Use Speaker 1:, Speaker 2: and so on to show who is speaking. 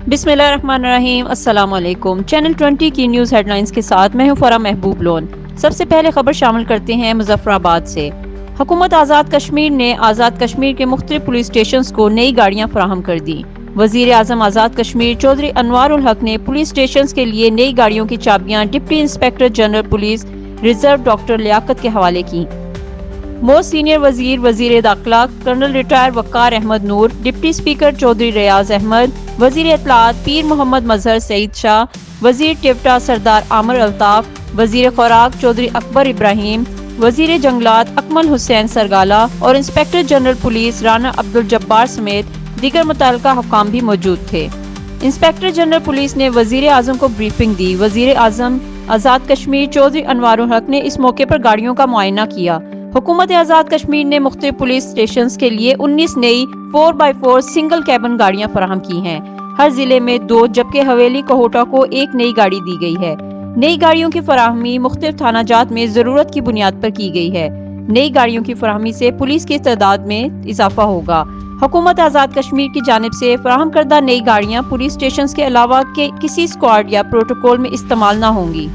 Speaker 1: बिस्मिल्लाहिर्रहमानिर्रहीम। अस्सलाम वालेकुम। चैनल 20 की न्यूज़ हेडलाइंस के साथ मैं हूं फरा महबूब लोन। सबसे पहले खबर शामिल करते हैं मुजफ्फराबाद से। हुकूमत आज़ाद कश्मीर ने आज़ाद कश्मीर के मुख्तलिफ पुलिस स्टेशंस को नई गाड़ियां फराहम कर दी। वज़ीर आज़म आज़ाद कश्मीर चौधरी अनवार उल हक ने पुलिस स्टेशंस के लिए नई गाड़ियों की चाबियां deputy inspector general police reserve doctor Liaqat के हवाले की। मोस्ट सीनियर वजीर वजीर दाखिला colonel retire Waqar Ahmed Noor, deputy speaker Chaudhry Riaz Ahmed, वजीर इत्तलात पीर मोहम्मद मजहर सईद शाह, वजीर टिप्टा सरदार आमर अल्ताफ, वजीर खुराक चौधरी अकबर इब्राहिम, वजीर जंगलात अकमल हुसैन सरगाला और inspector general police Rana Abdul Jabbar समेत दीगर मुतल्लिका हुक्काम भी मौजूद थे। इंस्पेक्टर जनरल पुलिस ने वजीर आजम को ब्रीफिंग दी। वजीर आजम आज़ाद कश्मीर चौधरी अनवार उल हक ने इस मौके पर गाड़ियों का मुआयना किया। हुकूमत आज़ाद कश्मीर ने मुख्तलिफ पुलिस स्टेशंस के लिए 19 नई 4x4 सिंगल कैबिन गाड़ियां फराहम की हैं। हर जिले में 2 जबकि हवेली कोहोटा को 1 नई गाड़ी दी गई है। नई गाड़ियों की फराहमी मुख्तलिफ थाना जात में जरूरत की बुनियाद पर की गई है। नई गाड़ियों की फराहमी से पुलिस की तादाद में इजाफा होगा। हुकूमत आज़ाद कश्मीर की जानिब से फराहम करदा नई गाड़ियां पुलिस स्टेशन के अलावा के किसी स्क्वाड या प्रोटोकॉल में इस्तेमाल न होंगी।